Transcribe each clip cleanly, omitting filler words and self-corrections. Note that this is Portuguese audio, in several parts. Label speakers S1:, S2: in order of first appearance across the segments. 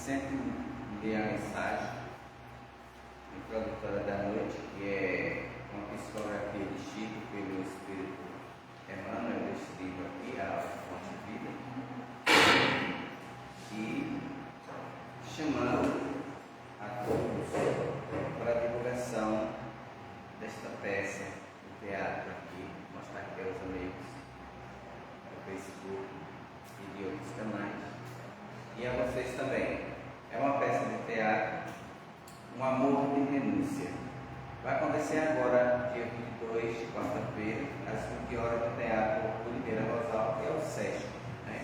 S1: sempre lê a mensagem introdutória da noite, que é uma psicografia de Chico pelo Espírito Emmanuel, deste livro aqui, A Fonte de Vida, e chamando a todos para a divulgação desta peça do teatro aqui, mostrar aqui aos amigos do Facebook e de outros canais, e a vocês também. É uma peça de teatro, Um Amor de Renúncia. Vai acontecer agora, dia 22, quarta-feira, às 20 horas, no Teatro Oliveira Rosal, que é o SESC, né?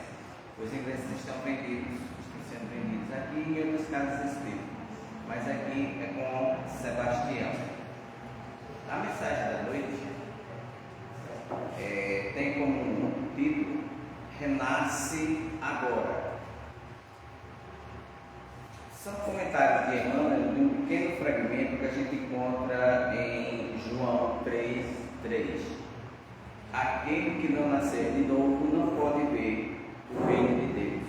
S1: Os ingressos estão sendo vendidos aqui e em outras casas espíritas, mas aqui é com Sebastião. A mensagem da noite tem como título Renasce Agora. São comentários de Emmanuel de um pequeno fragmento que a gente encontra em João 3:3. Aquele que não nascer de novo não pode ver o reino de Deus.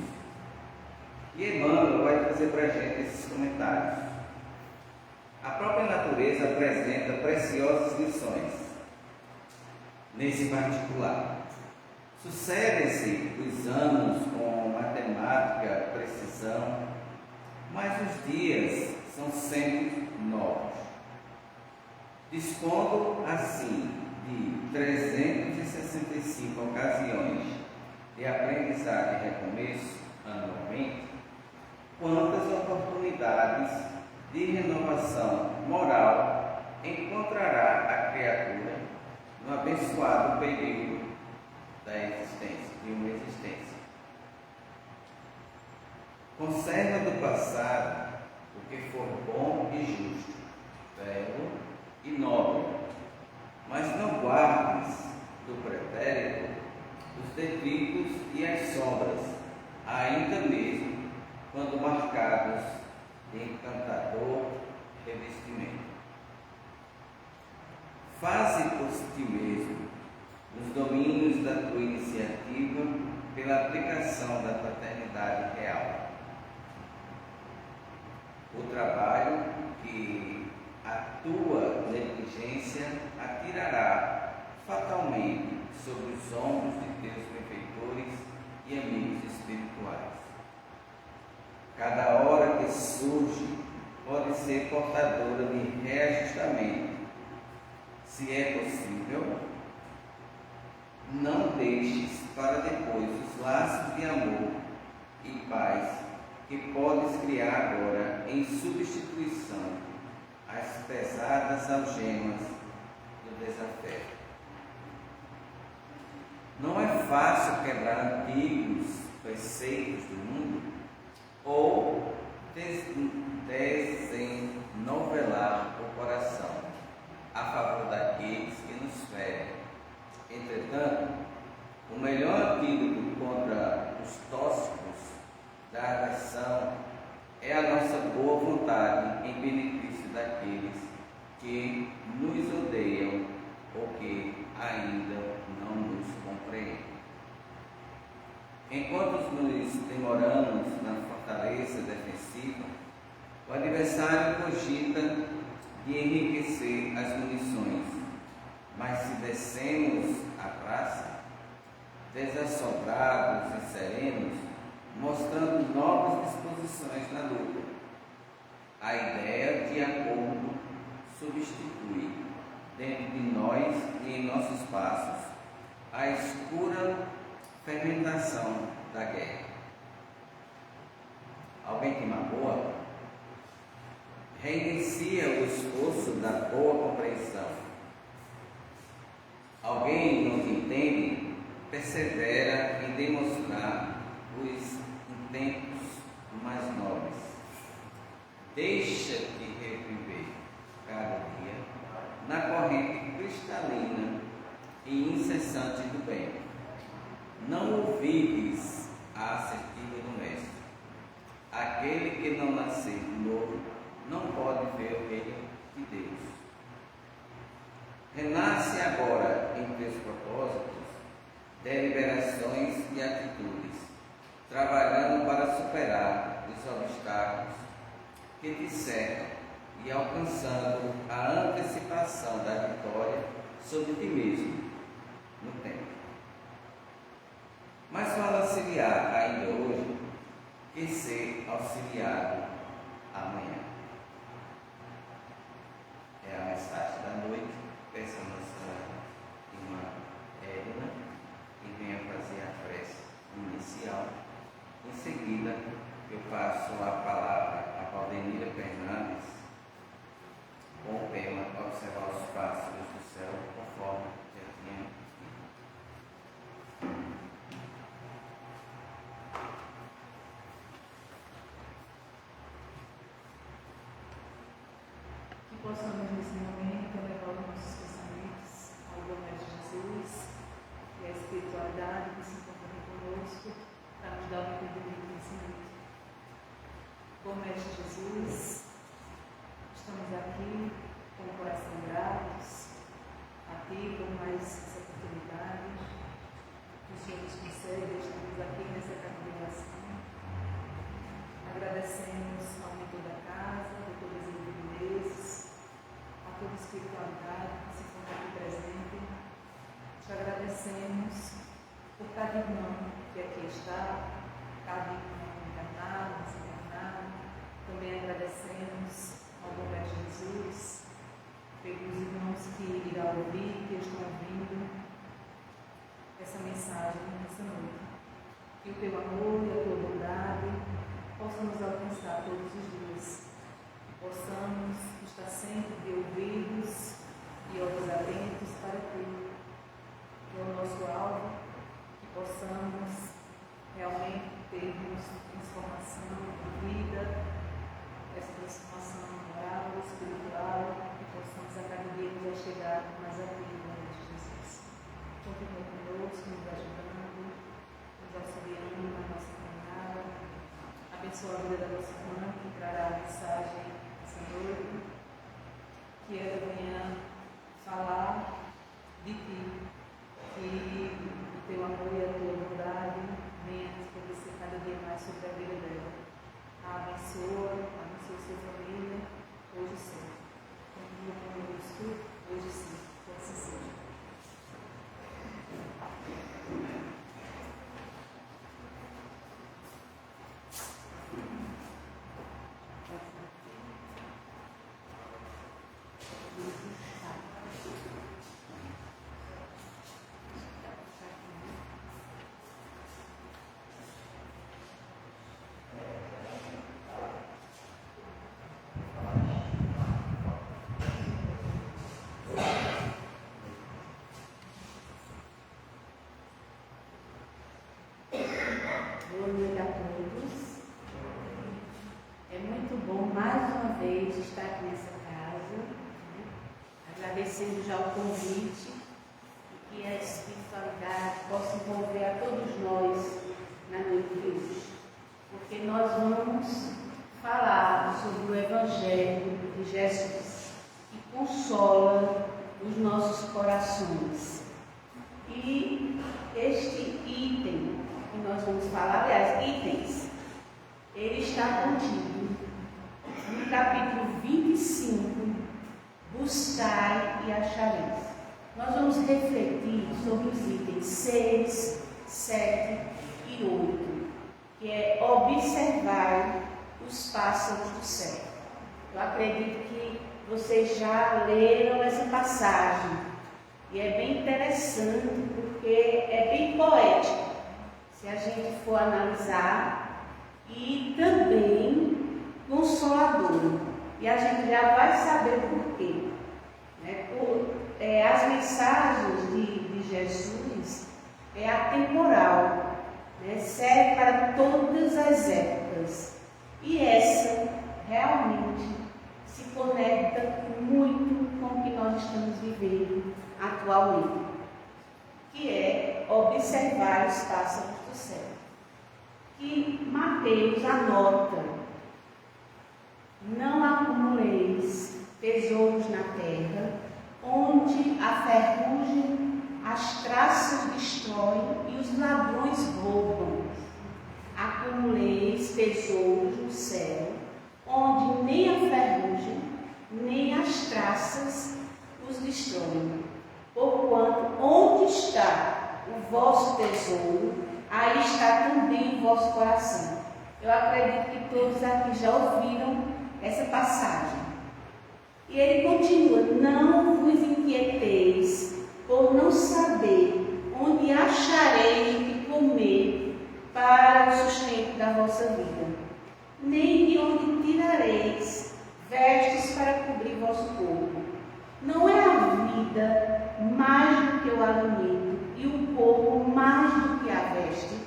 S1: E Emmanuel vai trazer para a gente esses comentários. A própria natureza apresenta preciosas lições nesse particular. Sucedem-se os anos com matemática, precisão, mas os dias são sempre novos. Dispondo assim de 365 ocasiões de aprendizagem e recomeço anualmente, quantas oportunidades de renovação moral encontrará a criatura no abençoado período da existência, de uma existência. Conserva do passado o que for bom e justo, belo e nobre, mas não guardes do pretérito os detritos e as sombras, ainda mesmo quando marcados de encantador revestimento. Faze por ti mesmo nos domínios da tua iniciativa pela aplicação da fraternidade real. O trabalho que a tua negligência atirará fatalmente sobre os ombros de teus benfeitores e amigos espirituais. Cada hora que surge pode ser portadora de reajustamento. Se é possível, não deixes para depois os laços de amor e paz que podes criar agora em substituição às pesadas algemas do desafeto. Não é fácil quebrar antigos preceitos do mundo ou desenovelar o coração a favor daqueles que nos ferem. Entretanto, o melhor antídoto contra os tóxicos da agressão é a nossa boa vontade em benefício daqueles que nos odeiam ou que ainda não nos compreendem. Enquanto nos demoramos na fortaleza defensiva, o adversário cogita de enriquecer as munições, mas se descemos a praça, desassombrados e serenos, mostrando novas disposições na luta, a ideia de acordo substitui, dentro de nós e em nossos passos, a escura fermentação da guerra. Alguém que magoa? Reinicia o esforço da boa compreensão. Alguém não te entende? Persevera em demonstrar os intentos mais nobres. Deixa-te reviver cada dia na corrente cristalina e incessante do bem. Não ouvides a assertiva do Mestre. Aquele que não nascer de novo não pode ver o reino de Deus. Renasce agora em teus propósitos, deliberações e atitudes, trabalhando para superar os obstáculos
S2: possamos nesse momento levar os nossos pensamentos ao bom Mestre Jesus e à espiritualidade que se encontra conosco para nos dar o entendimento e ensinamento. Bom Mestre Jesus, estamos aqui com o coração gratos a Ti por mais essa oportunidade que o Senhor nos concede. Estamos aqui nessa congregação. Agradecemos ao mentor da casa, a todas as igrejas, a toda a espiritualidade que se encontra aqui presente. Te agradecemos por cada irmão que aqui está, cada irmão encarnado, desencarnado. Também agradecemos ao bom Mestre Jesus pelos irmãos que irão ouvir, que estão ouvindo essa mensagem nessa noite. Que o Teu amor e a Tua bondade possam nos alcançar todos os dias. Que possamos estar sempre de ouvidos e olhos atentos para Ti, que é o nosso alvo. Que possamos realmente termos transformação de vida, essa transformação moral, espiritual, que possamos a cada dia nos chegar mais a Ti, Senhor Jesus. Continua conosco, nos ajudando, nos auxiliando na nossa caminhada. Abençoa a vida da nossa irmã que trará a mensagem essa noite, que ela venha falar de Ti, que o Teu amor e a Tua bondade venha resplandecer cada dia mais sobre a vida dela. A abençoa sua família, hoje e sempre. Continua conosco, hoje e sempre. Que assim seja. Boa noite a todos. É muito bom mais uma vez estar aqui nessa casa, agradecendo já o convite e que a espiritualidade possa envolver a todos nós na noite de hoje, porque nós vamos falar sobre o Evangelho de Jesus, que consola os nossos corações. E este item que nós vamos falar, aliás, itens, ele está contido no capítulo 25, buscai e achareis. Nós vamos refletir sobre os itens 6, 7 e 8, que é observar os pássaros do céu. Eu acredito que vocês já leram essa passagem, e é bem interessante porque é bem poético, se a gente for analisar, e também consolador. E a gente já vai saber por quê. As mensagens de Jesus é atemporal, serve para todas as épocas. E essa realmente se conecta muito com o que nós estamos vivendo atualmente, que é observar os pássaros do céu. Que Mateus anota: não acumuleis tesouros na terra, onde a ferrugem, as traças destroem e os ladrões roubam. Acumuleis tesouros no céu, onde nem a ferrugem, nem as traças os destroem. Porquanto onde está o vosso tesouro, aí está também o vosso coração. Eu acredito que todos aqui já ouviram essa passagem. E ele continua: não vos inquieteis por não saber onde achareis de comer para o sustento da vossa vida, nem de onde tirareis vestes para cobrir vosso corpo. Não é a vida mais do que o alimento, e o corpo mais do que a veste?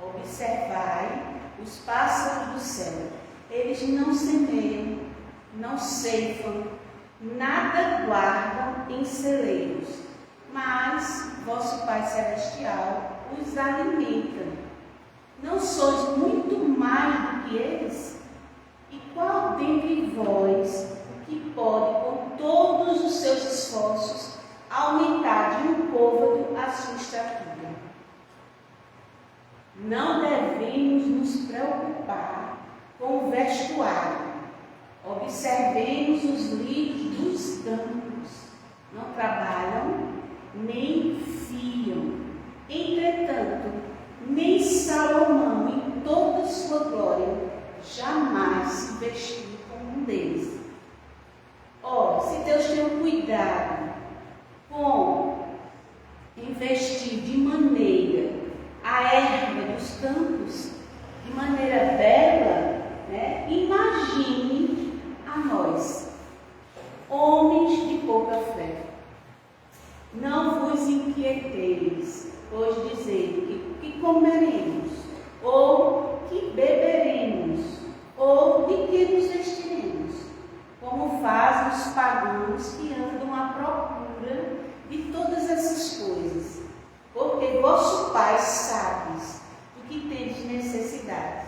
S2: Observai os pássaros do céu. Eles não semeiam,
S3: não ceifam, nada guardam em celeiros, mas vosso Pai Celestial os alimenta. Não sois muito mais do que eles? E qual dentre vós o que pode, com todos os seus esforços, aumentar de um côvado a sua estatura? Não devemos nos preocupar com o vestuário. Observemos os lírios dos campos. Não trabalham, nem fiam. Entretanto, nem Salomão, em toda sua glória, jamais se vestiu como um deles. Ora, se Deus tem um cuidado com investir de maneira a erva dos campos, de maneira bela, né? Imagine a nós, homens de pouca fé. Não vos inquieteis, pois dizendo que comeremos, ou que beberemos, ou de que nos vestiremos, como fazem os pagãos que andam à procura de todas essas coisas. Porque vosso Pai sabe do que tendes necessidade.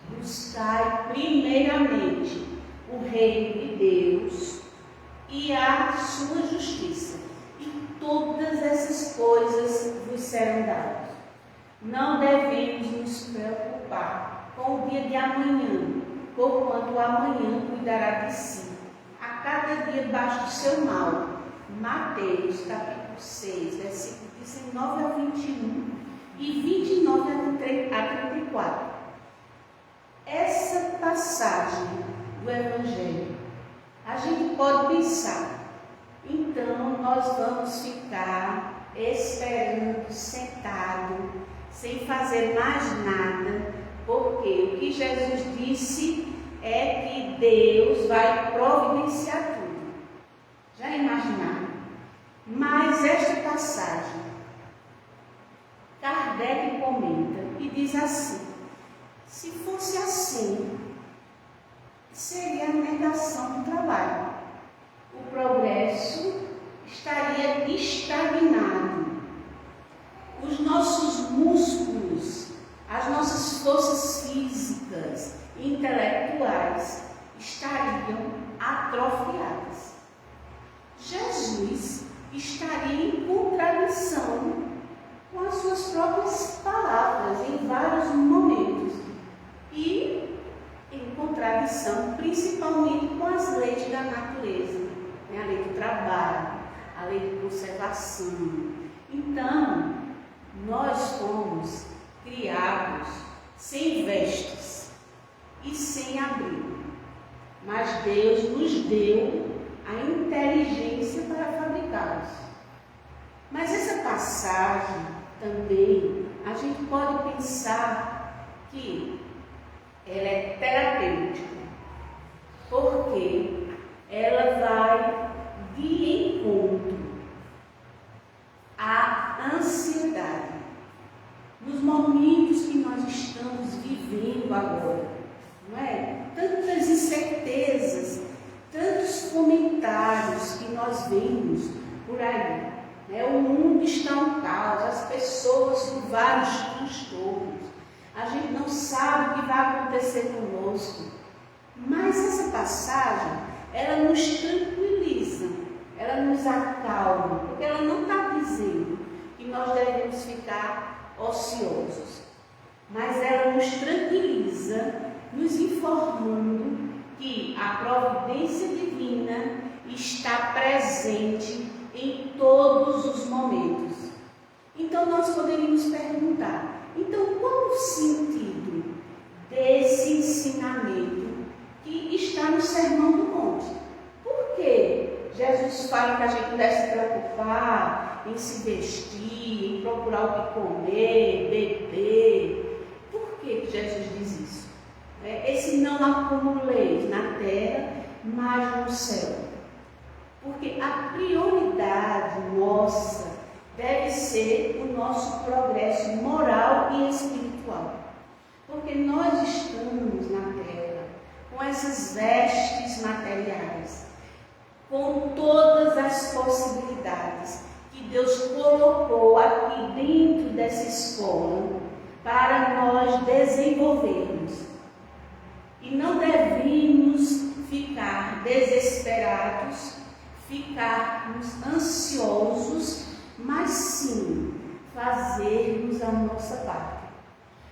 S3: Buscai primeiramente o reino de Deus e a sua justiça, e todas essas coisas vos serão dadas. Não devemos nos preocupar com o dia de amanhã, porquanto o amanhã cuidará de si. A cada dia basta o seu mal. Mateus capítulo 6, versículo 19 a 21 e 29 a 34. Essa passagem do Evangelho, a gente pode pensar, então nós vamos ficar esperando, sentado, sem fazer mais nada, porque o que Jesus disse é que Deus vai providenciar tudo. Já imaginaram? Mas esta passagem, Kardec comenta e diz assim: se fosse assim, seria a negação do trabalho. O progresso estaria estagnado. Os nossos músculos, as nossas forças físicas e intelectuais estariam atrofiadas. Jesus estaria em contradição com as suas próprias palavras em vários momentos e em contradição principalmente com as leis da natureza, né? A lei do trabalho, a lei de conservação. Então, nós fomos criados sem vestes e sem abrigo, mas Deus nos deu a inteligência para fabricá-los. Mas essa passagem também, a gente pode pensar que ela é terapêutica, porque ela vai de encontro à ansiedade. Nos momentos que nós estamos vivendo agora, não é? Tantas incertezas, tantos comentários que nós vemos por aí, né? O mundo está um caos, as pessoas com vários transtornos, a gente não sabe o que vai acontecer conosco, mas essa passagem, ela nos tranquiliza, ela nos acalma, porque ela não está dizendo que nós devemos ficar ociosos, mas ela nos tranquiliza, nos informando que a providência divina está presente em todos os momentos. Então nós poderíamos perguntar, então qual o sentido desse ensinamento que está no Sermão do Monte? Por que Jesus fala que a gente não deve se preocupar em se vestir, em procurar o que comer, beber? Por que Jesus diz isso? Esse não acumuleis na terra, mas no céu. Porque a prioridade nossa deve ser o nosso progresso moral e espiritual. Porque nós estamos na terra com essas vestes materiais, com todas as possibilidades que Deus colocou aqui dentro dessa escola para nós desenvolvermos. E não devemos ficar desesperados, ficarmos ansiosos, mas sim fazermos a nossa parte.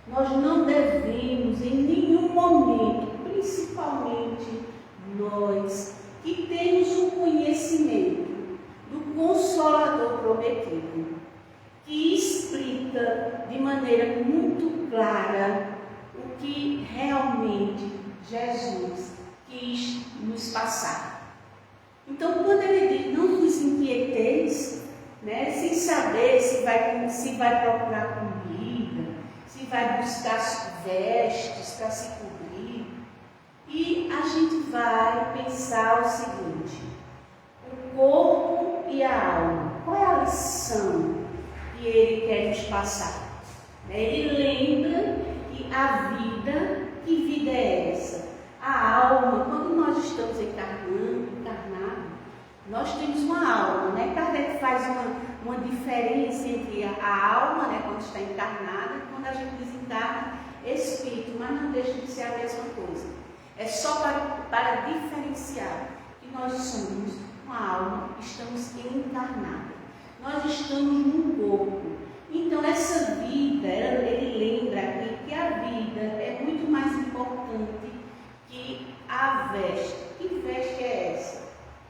S3: Nós não devemos em nenhum momento, principalmente nós que temos o conhecimento do Consolador prometido, que explica de maneira muito clara o que realmente Jesus quis nos passar. Então, quando ele diz, não vos inquieteis, sem saber se vai procurar comida, se vai buscar vestes para se cobrir, e a gente vai pensar o seguinte: o corpo e a alma, qual é a lição que ele quer nos passar? Ele lembra que a vida, que vida é essa? A alma, quando nós estamos encarnado, nós temos uma alma, Kardec faz uma diferença entre a alma, quando está encarnada, e quando a gente desencarna, espírito, mas não deixa de ser a mesma coisa. É só para diferenciar que nós somos uma alma, estamos encarnados. Nós estamos num corpo. Então, essa vida, ele lembra aqui que a vida é muito mais importante que a veste. Que veste é essa?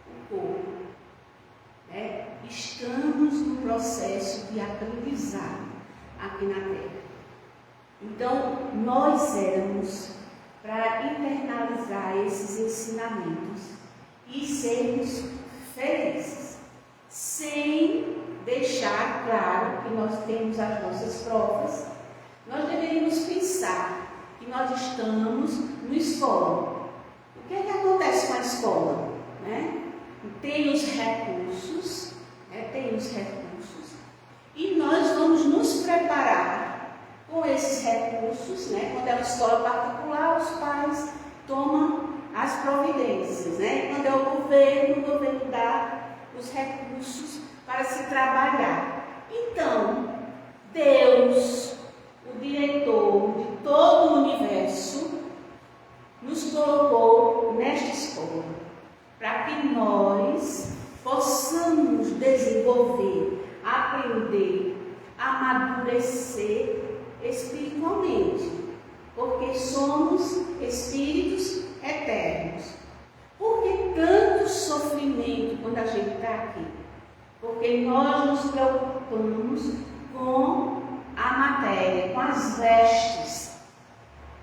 S3: O corpo. Estamos no processo de aprendizado aqui na Terra. Então, nós éramos para internalizar esses ensinamentos e sermos felizes, sem deixar claro que nós temos as nossas provas. Nós deveríamos pensar que nós estamos no escola. O que é que acontece com a escola? Tem os recursos, e nós vamos nos preparar com esses recursos, Quando é uma escola particular, os pais tomam as providências, Quando é o governo dá os recursos para se trabalhar. Então, Deus, o diretor de todo o universo, nos colocou nesta escola para que nós possamos desenvolver, aprender, amadurecer espiritualmente, porque somos espíritos eternos. Por que tanto sofrimento quando a gente está aqui? Porque nós nos preocupamos com a matéria, com as vestes,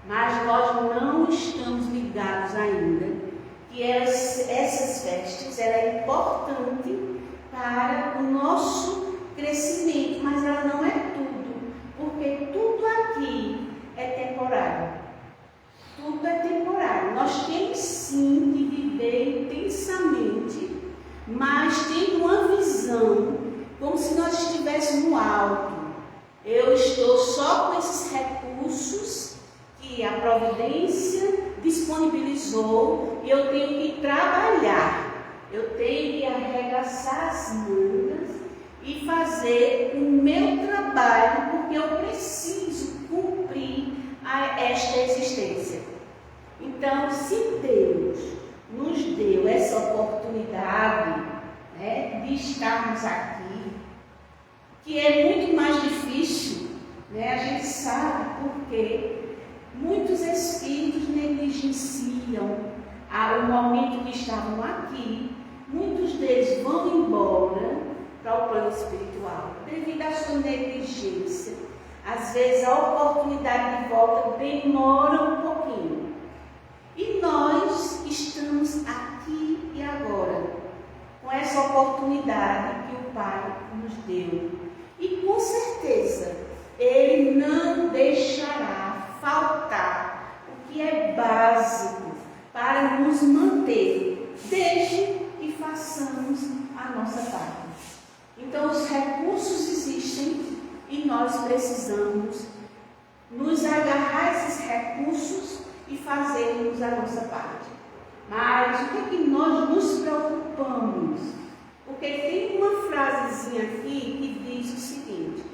S3: mas nós não estamos ligados ainda que essas vestes é importante para o nosso crescimento, mas ela não é tudo, porque tudo aqui é temporário. Tudo é temporário. Nós temos sim que viver intensamente, mas tendo uma visão como se nós estivéssemos no alto. Eu estou só com esses recursos que a providência disponibilizou e eu tenho que trabalhar, eu tenho que arregaçar as mangas e fazer o meu trabalho, porque eu preciso cumprir esta existência. Então, se Deus nos deu essa oportunidade de estarmos aqui, que é muito mais difícil, a gente sabe porque muitos espíritos negligenciam o momento que estavam aqui. Muitos deles vão embora para o plano espiritual devido à sua negligência. Às vezes a oportunidade de volta demora um pouquinho. E nós estamos aqui e agora, com essa oportunidade que o Pai nos deu. E com certeza, Ele não deixará faltar o que é básico para nos manter, desde que façamos a nossa parte. Então, os recursos existem e nós precisamos nos agarrar a esses recursos e fazermos a nossa parte. Mas o que é que nós nos preocupamos? Porque tem uma frasezinha aqui que diz o seguinte: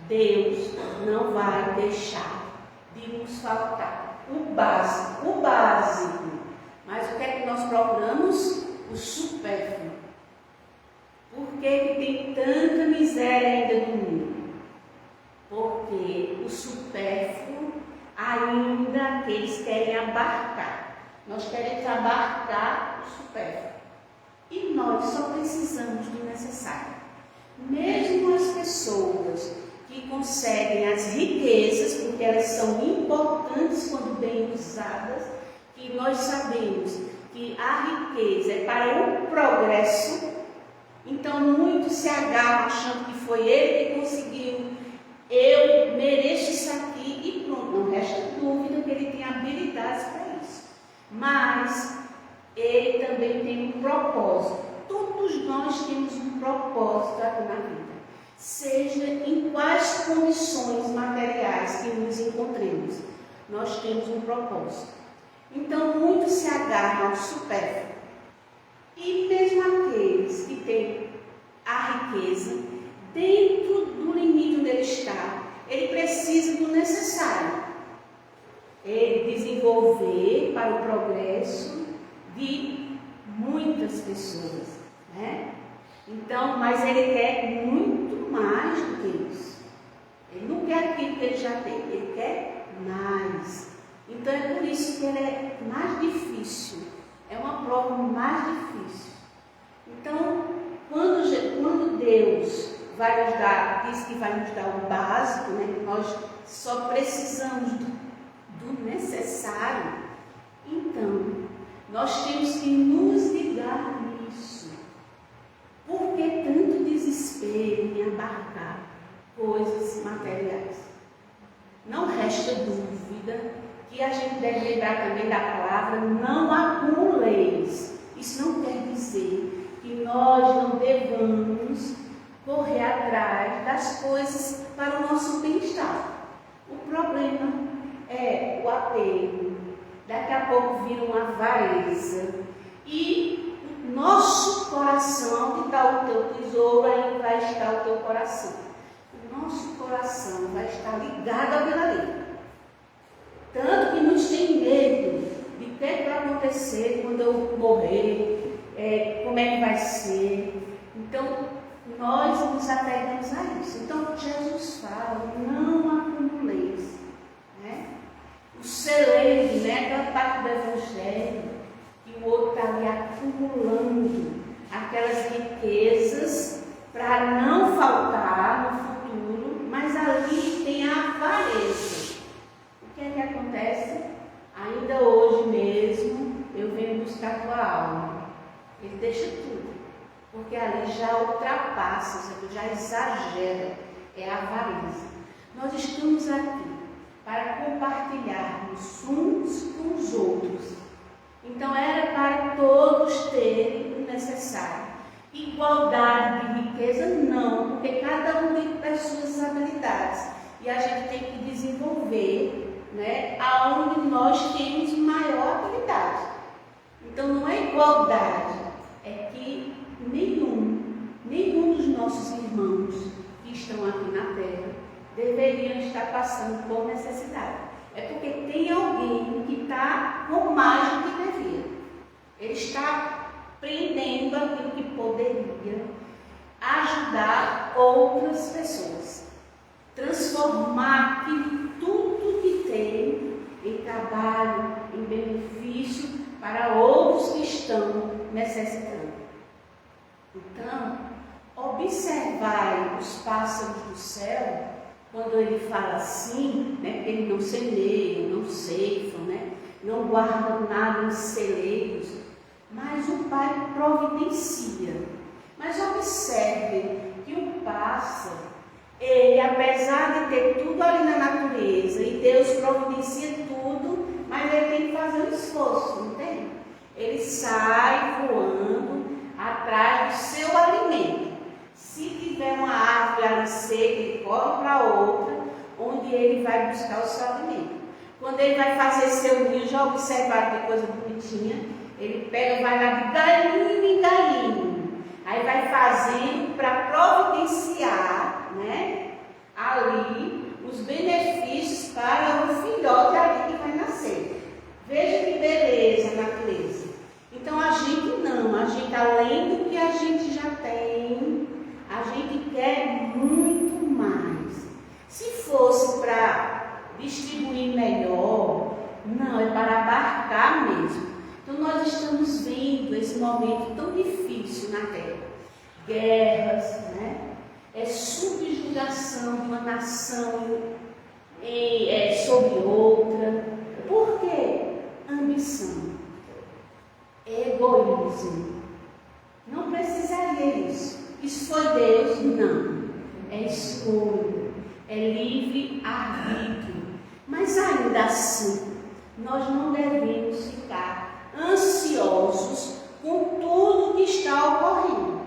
S3: Deus não vai deixar de nos faltar o básico. Mas o que é que nós procuramos? O supérfluo. Por que tem tanta miséria ainda no mundo? Porque o supérfluo ainda que eles querem abarcar. Nós queremos abarcar o supérfluo. E nós só precisamos do necessário. Mesmo as pessoas que conseguem as riquezas, porque elas são importantes quando bem usadas, que nós sabemos que a riqueza é para o progresso, então muitos se agarram achando que foi ele que conseguiu, eu mereço isso aqui e pronto, não resta dúvida que ele tem habilidades para isso. Mas ele também tem um propósito. Todos nós temos um propósito aqui na vida, seja em quais condições materiais que nos encontremos, nós temos um propósito. Então muitos se agarram ao supérfluo. E mesmo aqueles que têm a riqueza, dentro do limite onde ele está, ele precisa do necessário. Ele desenvolver para o progresso de muitas pessoas, né? Então, mas ele quer muito mais do que isso. Ele não quer aquilo que ele já tem, ele quer mais. Então é por isso que ele é mais difícil. É uma prova mais difícil. Então, quando Deus vai nos dar, diz que vai nos dar o básico, né? Nós só precisamos do necessário. Então, nós temos que nos ligar nisso. Por que tanto desespero em abarcar coisas materiais? Não resta dúvida que a gente deve lembrar também da palavra não acumuleis. Isso não quer dizer que nós não devamos correr atrás das coisas para o nosso bem-estar. O problema é o apego. Daqui a pouco vira uma avareza. E o nosso coração, onde está o teu tesouro, aí vai estar o teu coração. O nosso coração vai estar ligado àquilo ali. Tanto que nos tem medo de o que vai acontecer quando eu morrer, como é que vai ser. Então, nós nos apegamos a isso. Então, Jesus fala, não acumuleis. Né? O celeiro, né? Aquela parte do Evangelho, que o outro está ali acumulando aquelas riquezas para não faltar no futuro, mas ali tem a avareza. O que é que acontece? Ainda hoje mesmo eu venho buscar tua alma. Ele deixa tudo, porque ali já ultrapassa, já exagera, é a avareza. Nós estamos aqui para compartilharmos uns com os outros. Então era para todos terem o necessário. Igualdade de riqueza não, porque cada um tem as suas habilidades e a gente tem que desenvolver, né, aonde nós temos maior habilidade. Então não é igualdade, é que nenhum dos nossos irmãos que estão aqui na terra deveriam estar passando por necessidade. É porque tem alguém que está com mais do que devia. Ele está prendendo aquilo que poderia ajudar outras pessoas. Transformar aquilo tudo que tem em trabalho, em benefício para outros que estão necessitando. Então, observai os pássaros do céu, quando ele fala assim, né, porque eles não semeiam, não ceifam, né, não guardam nada em celeiros, mas o Pai providencia. Mas observe que o pássaro, ele, apesar de ter tudo ali na natureza, e Deus providencia tudo, mas ele tem que fazer um esforço, não tem? Ele sai voando atrás do seu alimento. Se tiver uma árvore ali seca, ele corre para outra, onde ele vai buscar o seu alimento. Quando ele vai fazer seu ninho, já observaram que coisa bonitinha? Ele pega, vai lá de galinho em galinho. Aí vai fazendo para providenciar, né, ali os benefícios para o filhote ali que vai nascer. Veja que beleza a natureza. Então a gente não, a gente além do que a gente já tem, a gente quer muito mais. Se fosse para distribuir melhor, não, é para abarcar mesmo. Então nós estamos vendo esse momento tão difícil na Terra. Guerras, né? Subjugação de uma nação sobre outra. Por quê? Ambição. Egoísmo. Não precisaria isso. Isso foi Deus? Não. É escolha. É livre-arbítrio. Mas ainda assim, nós não devemos ficar ansiosos com tudo que está ocorrendo.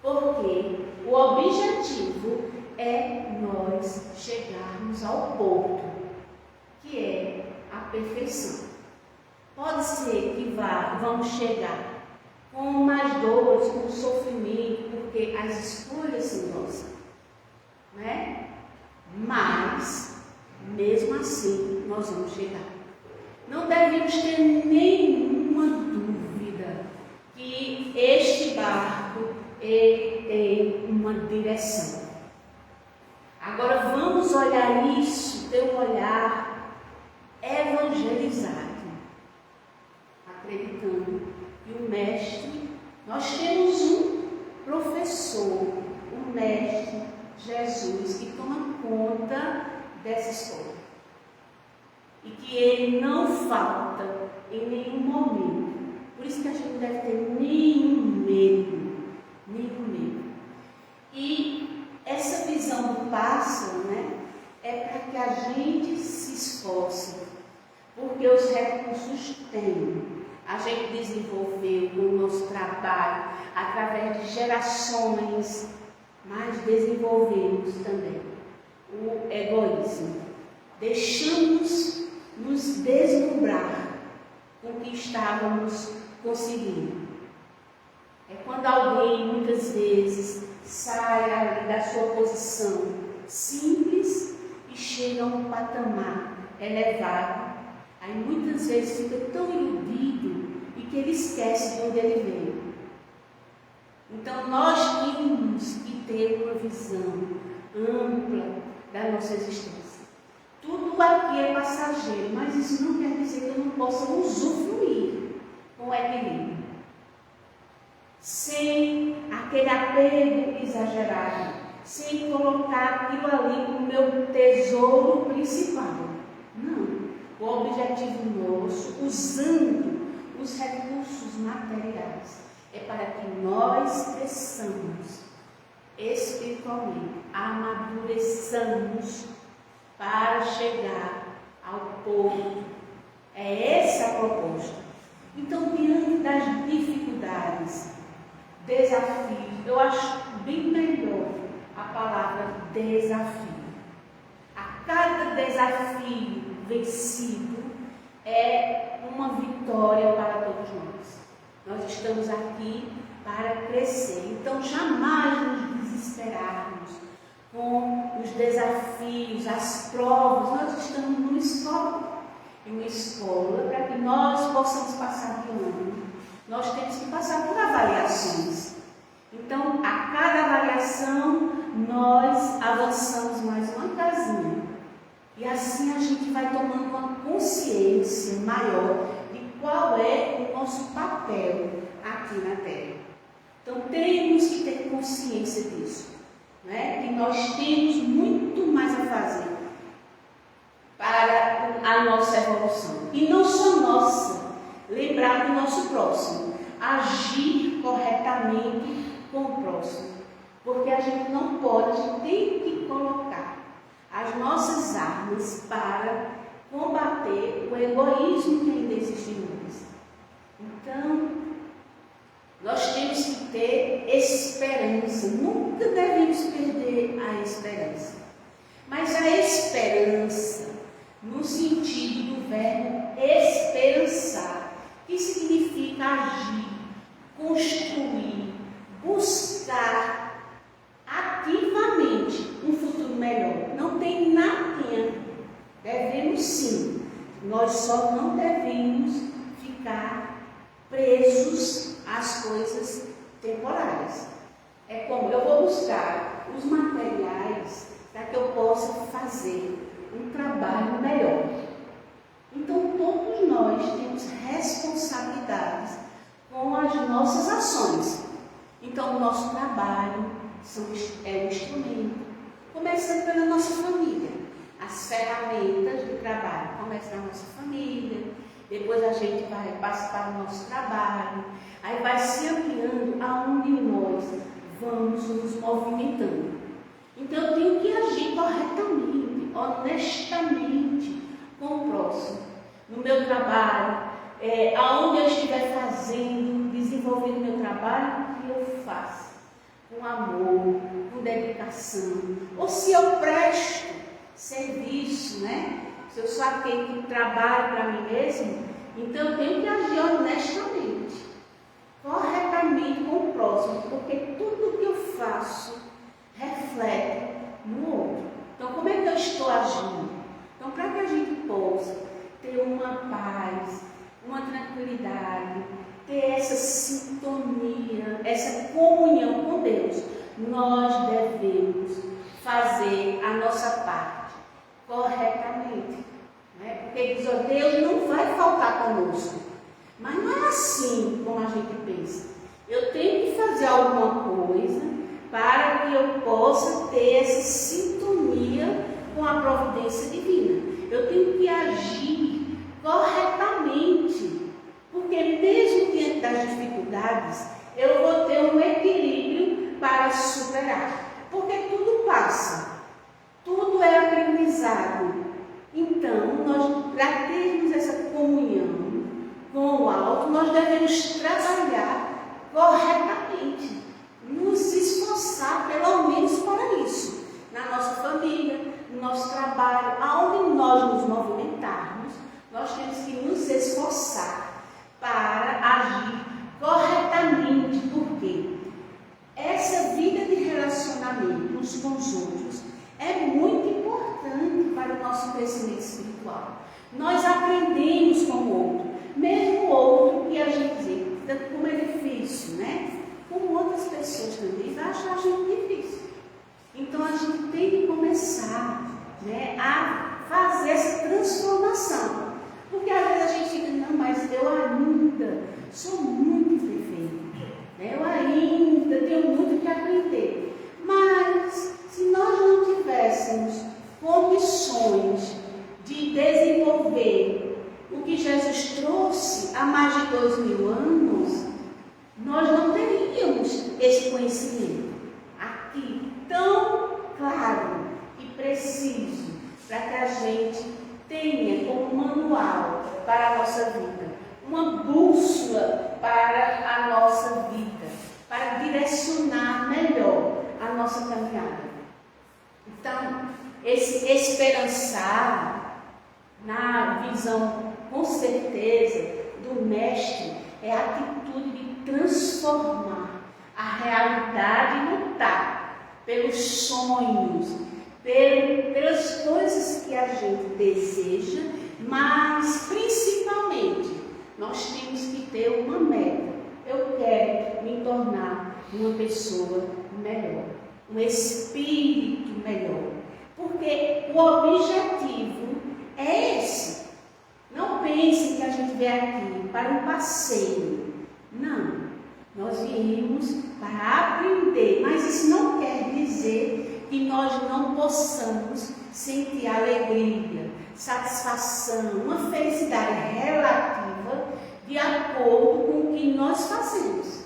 S3: Porque o objetivo é nós chegarmos ao ponto, que é a perfeição. Pode ser que vamos chegar com mais dores, com sofrimento, porque as escolhas são nossas, né? Mas, mesmo assim, nós vamos chegar. Não devemos ter nenhuma dúvida que este barco ele tem uma direção. Agora vamos olhar isso, ter um olhar evangelizado, acreditando que o mestre, nós temos um professor, um mestre, Jesus, que toma conta dessa escola. E que ele não falta em nenhum momento. Por isso que a gente não deve ter nenhum medo. Nenhum medo. E essa visão do pássaro, né, é para que a gente se esforce. Porque os recursos tem. A gente desenvolveu o nosso trabalho através de gerações, mas desenvolvemos também o egoísmo. Deixamos nos deslumbrar com o que estávamos conseguindo. É quando alguém muitas vezes sai ali da sua posição simples e chega a um patamar elevado. Aí muitas vezes fica tão iludido e que ele esquece de onde ele veio. Então nós temos que ter uma visão ampla da nossa existência. Tudo aqui é passageiro, mas isso não quer dizer que eu não possa usufruir com equilíbrio. Sem aquele apego exagerado, sem colocar aquilo ali como meu tesouro principal. Não. O objetivo nosso, usando os recursos materiais, é para que nós cresçamos espiritualmente, amadureçamos para chegar ao ponto. É essa a proposta. Então, diante das dificuldades, desafios, eu acho bem melhor a palavra desafio. A cada desafio vencido é uma vitória para todos nós. Nós estamos aqui para crescer. Então, jamais nos desesperarmos com os desafios, as provas. Nós estamos numa escola. Uma escola para que nós possamos passar de ano. Nós temos que passar por avaliações. Então, a cada avaliação, nós avançamos mais uma casinha. E assim a gente vai tomando uma consciência maior de qual é o nosso papel aqui na Terra. Então, temos que ter consciência disso, né? Que nós temos muito mais a fazer para a nossa evolução. E não só nossa, lembrar do nosso próximo, agir corretamente com o próximo. Porque a gente não pode, a gente tem que colocar as nossas armas para combater o egoísmo que ainda existe em nós. Então, nós temos que ter esperança, nunca devemos perder a esperança. Mas a esperança no sentido sim. Nós só não devemos ficar presos às coisas temporárias. É como eu vou buscar os materiais para que eu possa fazer um trabalho melhor. Então, todos nós temos responsabilidades com as nossas ações. Então, o nosso trabalho é um instrumento, começando pela nossa família. As ferramentas do trabalho começam na nossa família, depois a gente vai passar para o nosso trabalho, aí vai se ampliando aonde nós vamos nos movimentando. Então, eu tenho que agir corretamente, honestamente com o próximo. No meu trabalho, aonde eu estiver fazendo, desenvolvendo meu trabalho, o que eu faço? Com amor, com dedicação. Ou se eu presto serviço, né? Se eu sou aquele que trabalha para mim mesmo, então eu tenho que agir honestamente, corretamente com o próximo, porque tudo que eu faço reflete no outro. Então, como é que eu estou agindo? Então, para que a gente possa ter uma paz, uma tranquilidade, ter essa sintonia, essa comunhão com Deus, nós devemos fazer a nossa parte corretamente. Né? Porque diz, ó, Deus não vai faltar conosco. Mas não é assim como a gente pensa. Eu tenho que fazer alguma coisa para que eu possa ter essa sintonia com a providência divina. Eu tenho que agir corretamente, porque mesmo diante das dificuldades, eu vou ter um equilíbrio para superar, porque tudo passa, tudo é aprendizado. Então, para termos essa comunhão com o alto, nós devemos trabalhar corretamente, nos esforçar pelo menos para isso, na nossa família, no nosso trabalho, aonde nós nos movimentarmos, nós temos que nos esforçar para agir corretamente, porque essa vida de relacionamento uns com os outros é muito importante para o nosso crescimento espiritual. Nós aprendemos com o outro, mesmo o outro que a gente vê como é difícil, né? Como outras pessoas também acham a gente difícil. Então a gente tem que começar, né, a fazer essa transformação. Porque às vezes a gente fica, não, mas eu ainda sou muito imperfeito, né? Eu ainda tenho muito que aprender. Mas se nós não tivéssemos condições de desenvolver o que Jesus trouxe há mais de 2000 anos, nós não teríamos esse conhecimento aqui tão claro e preciso para que a gente tenha como manual para a nossa vida, uma bússola para a nossa vida, para direcionar melhor a nossa caminhada. Então, esse esperançar na visão, com certeza, do Mestre, é a atitude de transformar a realidade e lutar pelos sonhos, pelas coisas que a gente deseja, mas principalmente nós temos que ter uma meta. Eu quero me tornar uma pessoa melhor, um espírito melhor, porque o objetivo é esse. Não pense que a gente veio aqui para um passeio. Não, nós viemos para aprender, mas isso não quer dizer que nós não possamos sentir alegria, satisfação, uma felicidade relativa de acordo com o que nós fazemos.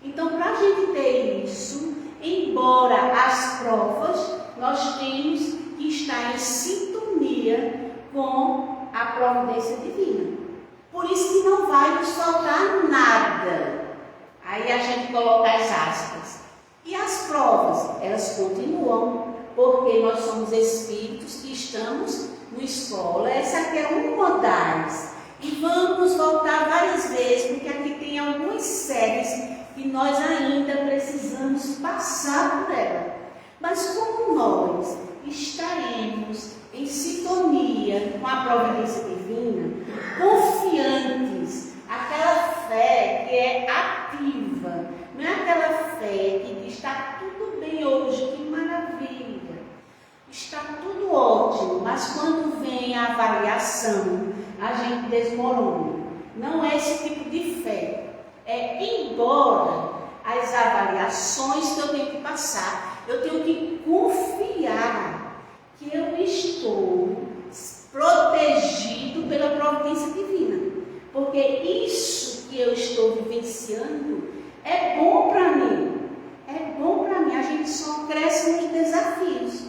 S3: Então, para a gente ter isso, embora as provas, nós temos que estar em sintonia com a providência divina. Por isso que não vai nos faltar nada. Aí a gente coloca as aspas. E as provas, elas continuam, porque nós somos espíritos que estamos no escola. Essa aqui é uma das. E vamos voltar várias vezes, porque aqui tem algumas séries que nós ainda precisamos passar por ela. Mas como nós estaremos em sintonia com a providência divina, confiantes, aquela fé que é ativa, não é aquela fé que diz: está tudo bem hoje, que maravilha, está tudo ótimo, mas quando vem a avaliação, a gente desmorona. Não é esse tipo de fé. É embora as avaliações que eu tenho que passar, eu tenho que confiar que eu estou protegido pela providência divina. Porque isso que eu estou vivenciando é bom para mim. É bom para mim. A gente só cresce nos desafios.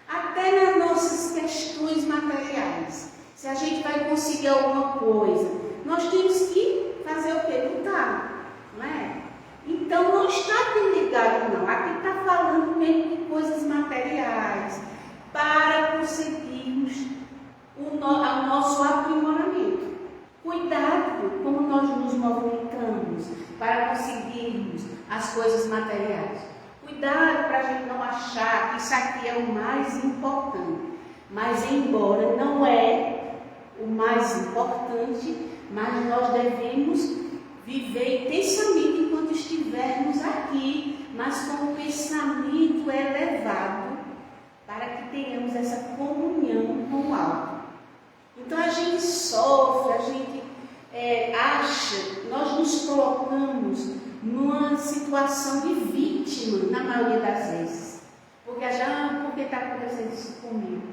S3: Até nas nossas questões materiais. Se a gente vai conseguir alguma coisa, nós temos que fazer o quê? Lutar, não é? Então não está aqui ligado, não. Aqui está falando mesmo de coisas materiais, para conseguirmos o nosso aprimoramento. Cuidado como nós nos movimentamos para conseguirmos as coisas materiais. Cuidado para a gente não achar que isso aqui é o mais importante. Mas embora não é o mais importante, mas nós devemos viver intensamente enquanto estivermos aqui, mas com o pensamento elevado, para que tenhamos essa comunhão com o alto. Então a gente sofre, a gente acha, nós nos colocamos numa situação de vítima, na maioria das vezes. Porque por que está acontecendo isso comigo?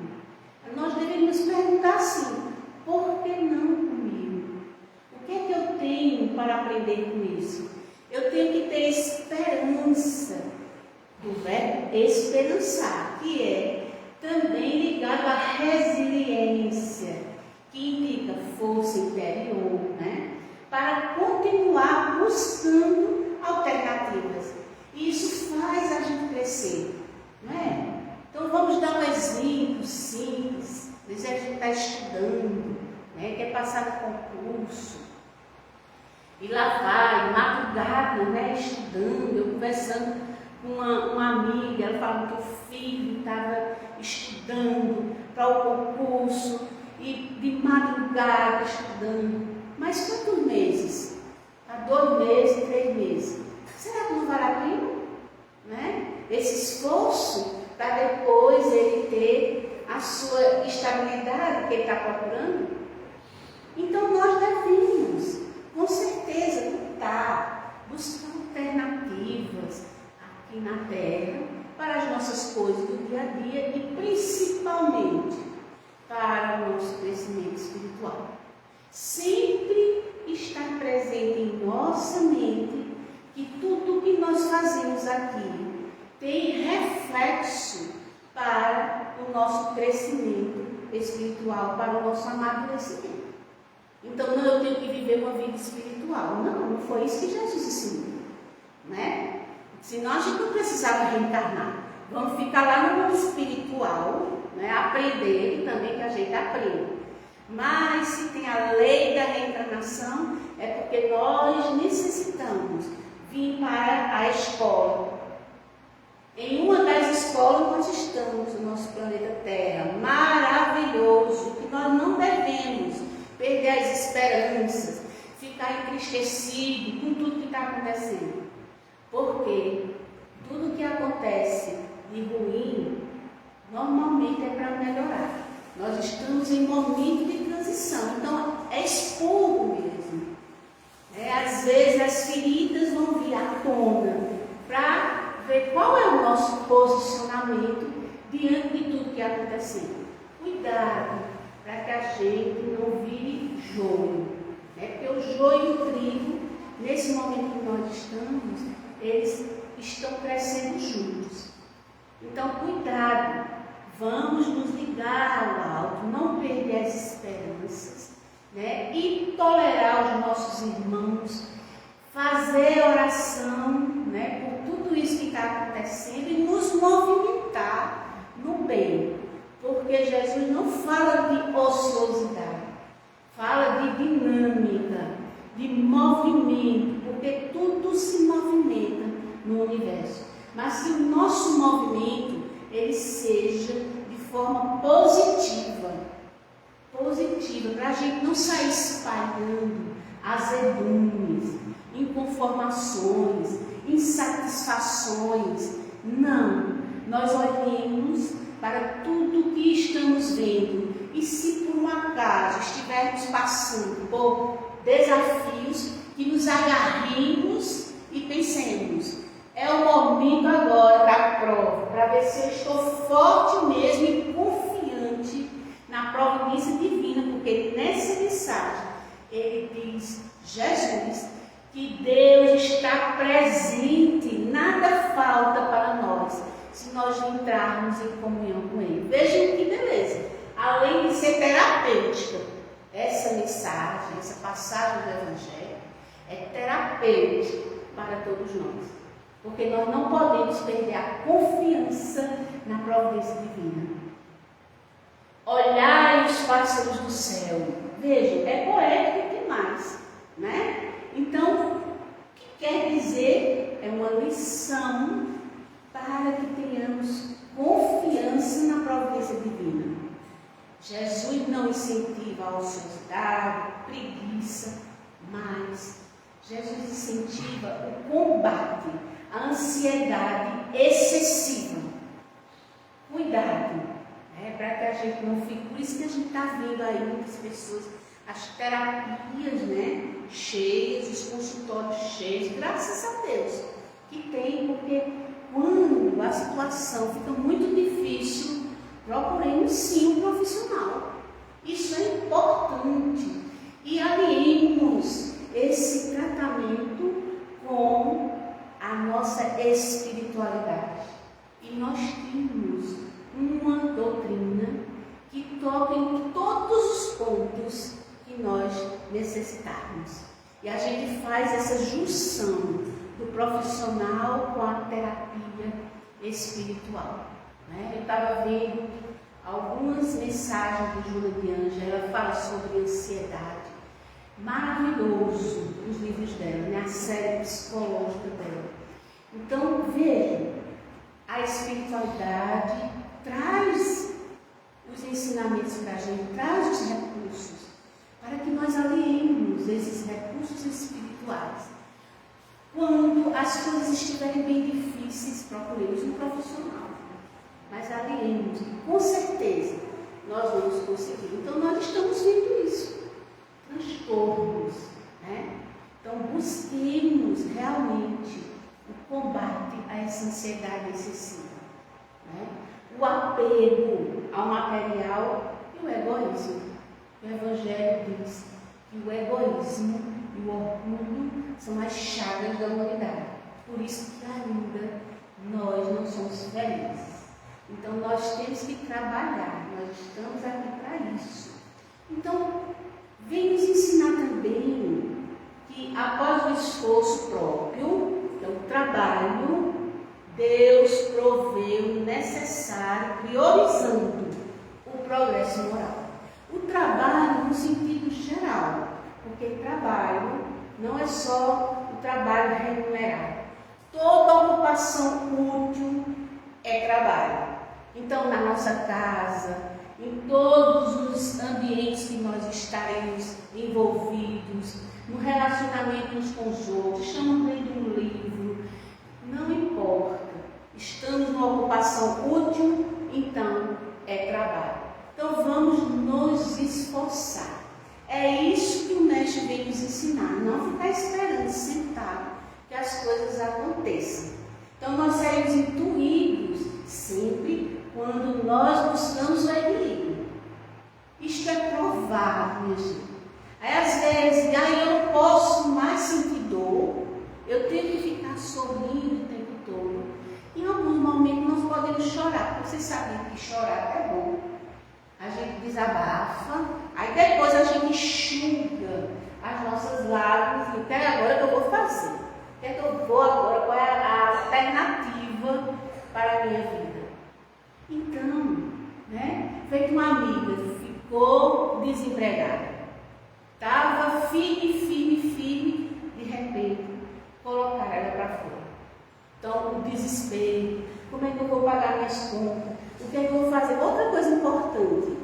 S3: Nós deveríamos perguntar assim: por que não comigo? O que é que eu tenho para aprender com isso? Eu tenho que ter esperança, do verbo esperançar, que é também ligado à resiliência, que indica força interior, né? Para continuar buscando alternativas. E isso faz a gente crescer, não é? Então vamos dar um exemplo simples. Às vezes a gente está estudando, né? Quer passar no concurso. E lá vai, madrugada, né? Estudando, eu conversando com uma amiga, ela falando que o filho estava estudando para o concurso e de madrugada estudando. Mas quantos meses? Há 2 meses, 3 meses. Será que não vale a pena? Né? Esse esforço para depois ele ter a sua estabilidade que ele está procurando? Então nós devemos, com certeza, lutar, buscar alternativas aqui na Terra para as nossas coisas do dia a dia e principalmente para o nosso crescimento espiritual. Sempre estar presente em nossa mente que tudo que nós fazemos aqui tem reflexo para o nosso crescimento espiritual, para o nosso amadurecimento. Então, não, eu tenho que viver uma vida espiritual. Não foi isso que Jesus ensinou, né? Senão a gente não precisava reencarnar. Vamos ficar lá no mundo espiritual, né? Aprender também, que a gente aprende. Mas se tem a lei da reencarnação, é porque nós necessitamos vir para a escola. Em uma das escolas nós estamos, no nosso planeta Terra, maravilhoso, que nós não devemos perder as esperanças, ficar entristecido com tudo que está acontecendo. Porque tudo que acontece de ruim, normalmente é para melhorar. Nós estamos em momento de transição, então é expurgo mesmo. Às vezes as feridas vão vir à tona para ver qual é o nosso posicionamento diante de tudo que está acontecendo. Cuidado para que a gente não vire joio, porque o joio e o trigo, nesse momento que nós estamos, eles estão crescendo juntos. Então cuidado, vamos nos ligar ao alto, não perder as esperanças, e tolerar os nossos irmãos, fazer oração, por tudo isso que está acontecendo e nos movimentar no bem, porque Jesus não fala de ociosidade, fala de dinâmica, de movimento, porque tudo se movimenta no universo. Mas se o nosso movimento ele seja de forma positiva, para a gente não sair espalhando azedumes, inconformações, insatisfações. Não, nós olhemos para tudo que estamos vendo e se por um acaso estivermos passando por desafios, que nos agarremos e pensemos, é o momento agora da prova, para ver se eu estou forte mesmo e confiante na providência divina, porque nessa mensagem ele diz, Jesus, que Deus está presente, nada falta para nós, se nós entrarmos em comunhão com Ele. Vejam que beleza, além de ser terapêutica, essa mensagem, essa passagem do Evangelho, é terapêutica para todos nós, porque nós não podemos perder a confiança na providência divina. Olhai os pássaros do céu. Vejam, é poético demais, né? Então, o que quer dizer? É uma lição para que tenhamos confiança na providência divina. Jesus não incentiva a ociosidade, preguiça, mas Jesus incentiva o combate à ansiedade excessiva. Cuidado, para que a gente não fique. Por isso que a gente está vendo aí muitas pessoas, as terapias, cheias, os consultórios cheios, graças a Deus que tem, porque quando a situação fica muito difícil, procuremos sim um profissional. Isso é importante. E aliemos esse tratamento com a nossa espiritualidade. E nós temos uma doutrina que toca em todos os pontos que nós necessitarmos. E a gente faz essa junção do profissional com a terapia espiritual. Eu estava vendo algumas mensagens do Júlia de Ângela, ela fala sobre ansiedade. Maravilhoso os livros dela, a série psicológica dela. Então, vejam, a espiritualidade traz os ensinamentos para a gente, traz os recursos, para que nós aliemos esses recursos espirituais. Quando as coisas estiverem bem difíceis, procuremos um profissional, mas aliemos, com certeza nós vamos conseguir. Então nós estamos vendo isso, transtornos, Então busquemos realmente o combate a essa ansiedade excessiva, o apego ao material e o egoísmo. O Evangelho diz que o egoísmo e o orgulho são as chagas da humanidade. Por isso que ainda nós não somos felizes. Então nós temos que trabalhar, nós estamos aqui para isso. Então, vem nos ensinar também que após o esforço próprio, então o trabalho, Deus proveu o necessário, priorizando o progresso moral. O trabalho no sentido geral, porque trabalho não é só o trabalho remunerado. Toda ocupação útil é trabalho. Então, na nossa casa, em todos os ambientes que nós estaremos envolvidos, no relacionamento uns com os outros, estamos lendo um livro, não importa, estamos numa ocupação útil, então é trabalho. Então vamos nos esforçar. É isso que o Mestre veio nos ensinar, não ficar esperando, sentado, que as coisas aconteçam. Então nós seremos intuídos sempre quando nós buscamos o equilíbrio. Isto é provado, minha gente. Aí às vezes, eu não posso mais sentir dor, eu tenho que ficar sorrindo o tempo todo. Em alguns momentos nós podemos chorar, porque vocês sabem que chorar é bom. A gente desabafa, aí depois a gente enxuga as nossas lágrimas, e até agora que eu vou fazer? O que é que eu vou agora? Qual é a alternativa para a minha vida? Então, feito uma amiga, ficou desempregada. Estava firme, de repente, colocaram ela para fora. Então, o desespero, como é que eu vou pagar minhas contas, o que é que eu vou fazer? Outra coisa importante,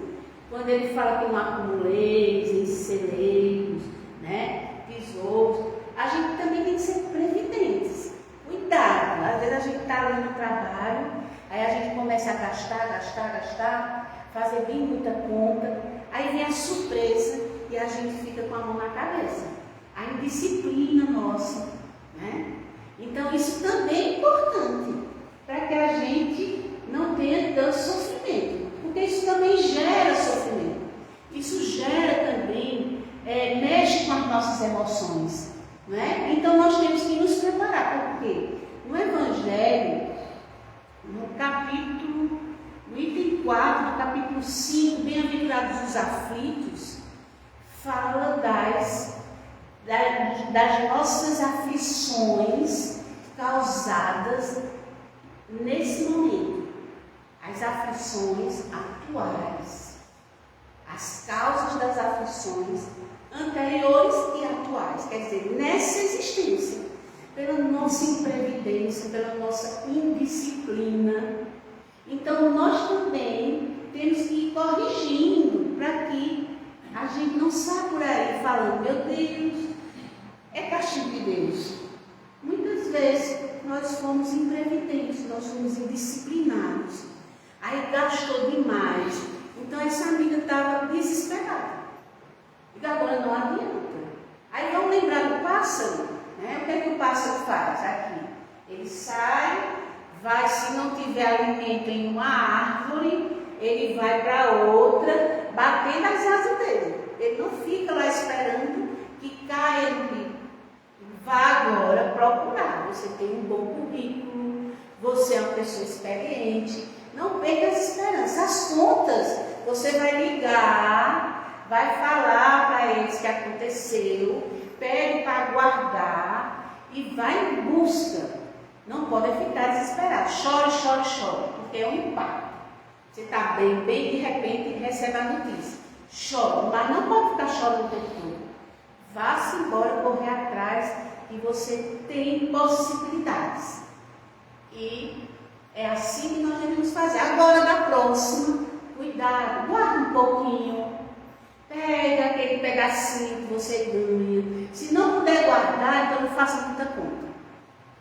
S3: quando ele fala que não acumuleis em celeiros, né, tesouros, a gente também tem que ser previdentes. Cuidado, às vezes a gente está ali no trabalho, aí a gente começa a gastar, fazer bem muita conta, aí vem a surpresa e a gente fica com a mão na cabeça. A indisciplina nossa, né? Então isso também é importante, para que a gente não tenha tanto sofrimento, porque isso também gera sofrimento. Isso gera também, mexe com as nossas emoções, né? Então nós temos que nos preparar, porque no Evangelho, no item 4, no capítulo 5, bem-aventurados os aflitos, fala das nossas aflições causadas nesse momento, as aflições atuais, as causas das aflições anteriores e atuais, quer dizer, nessa existência, pela nossa imprevidência, pela nossa indisciplina. Então nós também temos que ir corrigindo para que a gente não saia por aí falando, meu Deus, é castigo de Deus. Muitas vezes nós fomos imprevidentes, nós fomos indisciplinados, aí gastou demais, então essa amiga estava desesperada. E agora não adianta. Aí vamos lembrar do pássaro, né? O que é que o pássaro faz aqui? Ele sai, vai, se não tiver alimento em uma árvore, ele vai para outra, batendo as asas dele. Ele não fica lá esperando que caia no bico. Vá agora procurar. Você tem um bom currículo, você é uma pessoa experiente. Não perca as esperanças. As contas, você vai ligar, vai falar para eles que aconteceu, pede para guardar e vai em busca. Não pode ficar desesperado. Chore, porque é um impacto. Você está bem, de repente recebe a notícia. Chore, mas não pode ficar chorando o tempo todo. Vá-se embora, correr atrás, e você tem possibilidades. E é assim que nós devemos fazer. Agora, da próxima, cuidado, guarda um pouquinho. Pega aquele pedacinho que você ganha. Se não puder guardar, então não faça muita conta.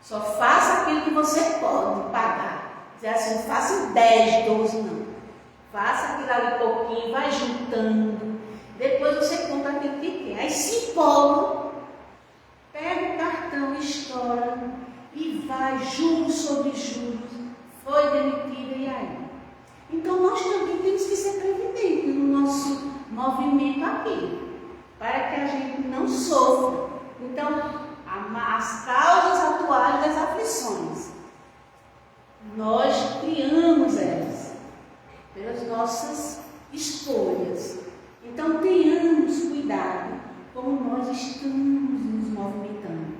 S3: Só faça aquilo que você pode pagar. Dizer assim, não faça 10, 12, não. Faça aquilo ali pouquinho, vai juntando. Depois você compra aquilo que quer. Aí se empolga, pega o cartão, estoura e vai, juros sobre juros. Foi demitida e aí? Então nós também temos que ser previdentes no nosso movimento aqui, para que a gente não sofra. Então, as causas atuais das aflições, nós criamos elas pelas nossas escolhas. Então tenhamos cuidado como nós estamos nos movimentando.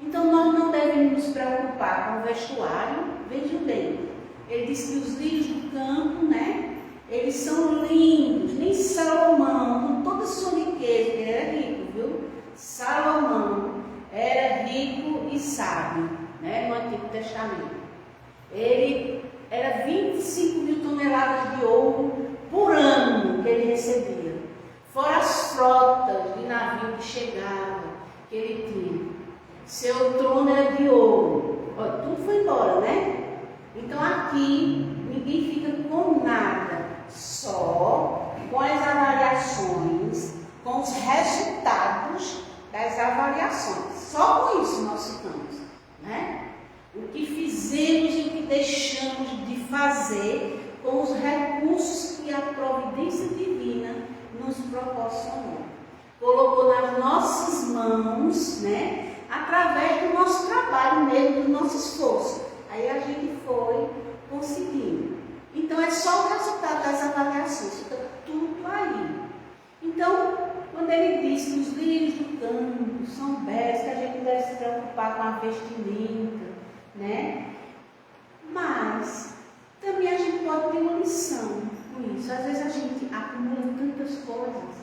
S3: Então nós não devemos nos preocupar com o vestuário. Vejam bem, ele diz que os lírios do campo, né, eles são lindos. Nem Salomão, com toda a sua riqueza, ele era rico, viu? Salomão era rico e sábio, né, no Antigo Testamento. Ele era 25 mil toneladas de ouro por ano que ele recebia. Fora as frotas de navio que chegavam, que ele tinha. Seu trono era de ouro. Olha, tudo foi embora, né? Então aqui ninguém fica com nada, só com as avaliações, com os resultados das avaliações. Só com isso nós ficamos, né? O que fizemos e o que deixamos de fazer com os recursos que a providência divina nos proporcionou. Colocou nas nossas mãos, né? Através do nosso trabalho mesmo, do nosso esforço. Aí a gente foi conseguindo. Então é só o resultado das avaliações, fica tudo aí. Então, quando ele diz que os lírios do campo são belos, que a gente deve se preocupar com a vestimenta, né? Mas também a gente pode ter uma lição com isso. Às vezes a gente acumula tantas coisas,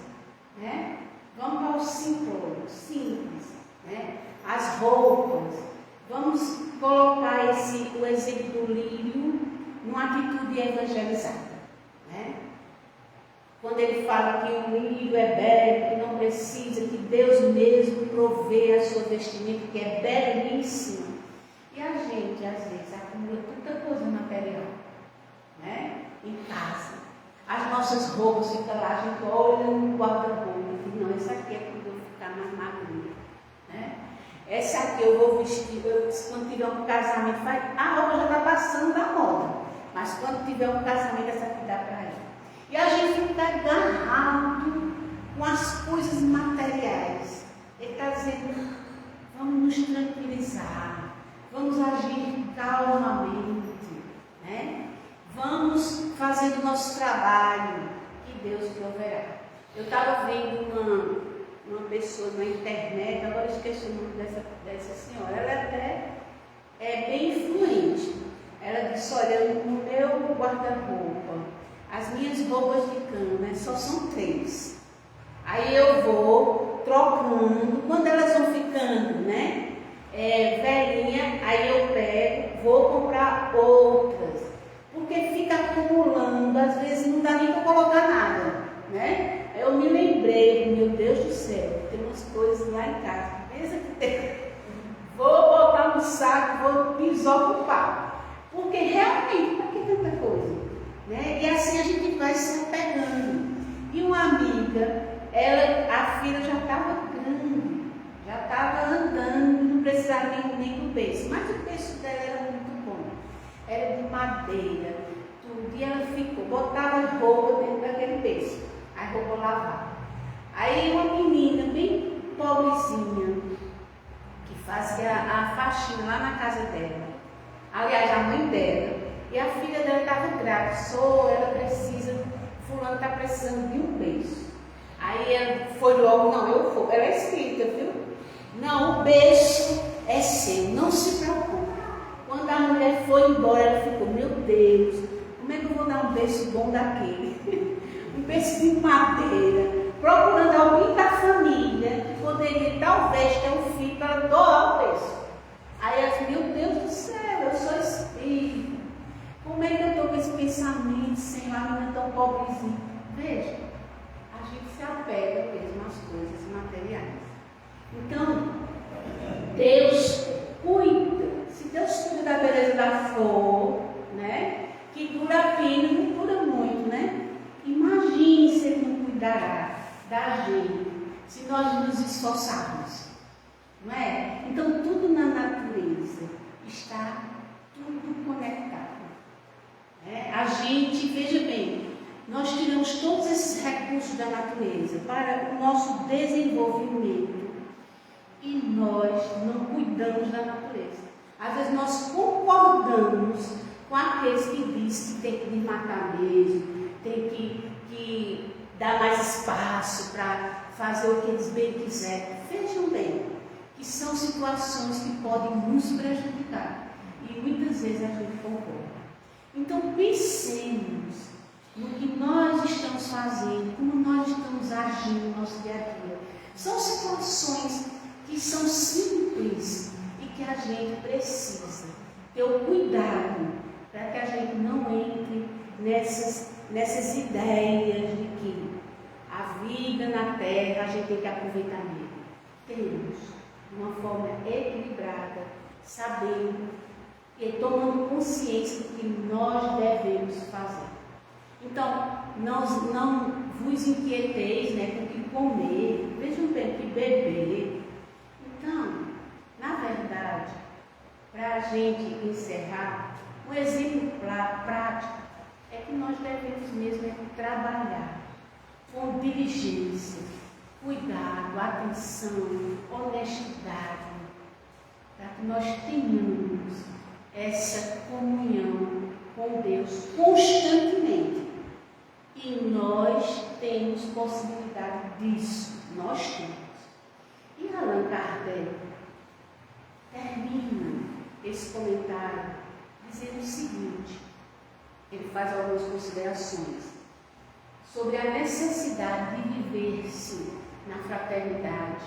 S3: né? Vamos para o simples, né? As roupas. Vamos colocar o exemplo do lírio, numa atitude evangelizada, né? Quando ele fala que o lírio é belo, que não precisa, que Deus mesmo provê a sua vestimenta, que é belíssima. E a gente, às vezes, acumula tanta coisa material, né? Em casa. As nossas roupas ficam lá, a gente olha no guarda-roupa e diz, não, essa aqui é quando eu ficar mais magrinha, né? Essa aqui eu vou vestir, quando tiver um casamento, a roupa já está passando da moda, mas quando tiver um casamento, essa aqui dá para ir. E a gente fica agarrado com as coisas materiais. Ele está dizendo, vamos nos tranquilizar, vamos agir calmamente, né? Vamos fazer o nosso trabalho, que Deus proverá. Eu estava vendo uma pessoa na internet, agora eu esqueci o nome dessa senhora, ela até é bem influente. Ela disse, olha, no meu guarda-roupa, as minhas roupas de cama só são 3. Aí eu vou trocando, quando elas vão ficando, né, velhinha, aí eu pego, vou comprar outras, porque fica acumulando, às vezes não dá nem para colocar nada, né? Eu me lembrei, meu Deus do céu, tem umas coisas lá em casa, pensa que tem. Vou botar no saco, vou desocupar, porque realmente, para que tanta coisa? Né? E assim a gente vai se apegando. E uma amiga, a filha já estava grande, já estava andando, não precisava nem do berço, mas o berço dela era muito bom, era de madeira, tudo, e ela ficou, botava roupa dentro daquele berço, a roupa lavava. Aí uma menina bem pobrezinha, que fazia a faxina lá na casa dela, aliás, a mãe dela, e a filha dela estava grávida, ela precisa, fulano está precisando de um berço. Aí ela foi logo, não, eu vou, ela é espírita, viu? Não, o berço é seu, não se preocupe. Quando a mulher foi embora, ela ficou, meu Deus, como é que eu vou dar um berço bom daquele? Um berço de madeira, procurando alguém da família que poderia talvez ter um filho para doar o berço. Aí ela disse, meu Deus do céu, eu sou espírita. Como é que eu estou com esse pensamento, Senhor, a menina tão pobrezinha? Veja, a gente se apega mesmo às coisas materiais. Então, Deus cuida. Se Deus cuida da beleza da flor, né, que dura a pena, não dura muito, né? Imagine se Ele não cuidará da gente, se nós nos esforçarmos, não é? Então, tudo na natureza está tudo conectado. A gente, veja bem, nós tiramos todos esses recursos da natureza para o nosso desenvolvimento e nós não cuidamos da natureza. Às vezes nós concordamos com aqueles que dizem que tem que desmatar mesmo, tem que dar mais espaço para fazer o que eles bem quiserem. Vejam bem, que são situações que podem nos prejudicar e muitas vezes a gente concorda. Então pensemos no que nós estamos fazendo, como nós estamos agindo no nosso dia a dia. São situações que são simples e que a gente precisa ter o cuidado para que a gente não entre nessas ideias de que a vida na terra a gente tem que aproveitar mesmo. Temos de uma forma equilibrada, sabendo e tomando consciência do que nós devemos fazer. Então, não vos inquieteis, né, com o que comer, vejam bem, o que beber. Então, na verdade, para a gente encerrar, um exemplo prático é que nós devemos mesmo trabalhar com diligência, cuidado, atenção, honestidade, para que nós tenhamos essa comunhão com Deus constantemente. E nós temos possibilidade disso, nós temos. E Allan Kardec termina esse comentário dizendo o seguinte, ele faz algumas considerações sobre a necessidade de viver-se na fraternidade,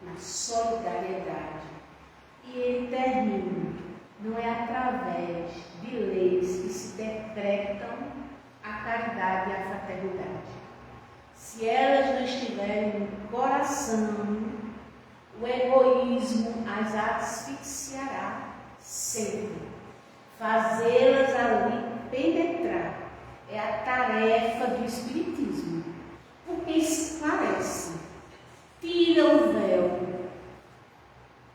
S3: na solidariedade. E ele termina não é através de leis que se decretam a caridade e a fraternidade. Se elas não estiverem no coração, o egoísmo as asfixiará sempre. Fazê-las ali penetrar é a tarefa do Espiritismo, porque esclarece, tira o véu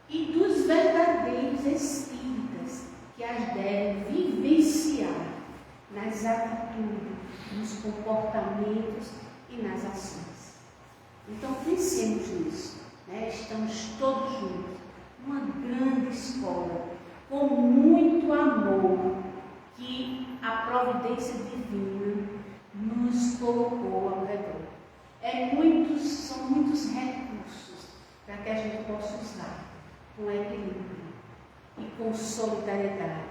S3: e dos verdadeiros espíritas que as devem vivenciar nas atitudes, nos comportamentos e nas ações. Então pensemos nisso, né? Estamos todos juntos, uma grande escola, com muito amor que a providência divina nos colocou ao redor. São muitos recursos para que a gente possa usar com equilíbrio e com solidariedade,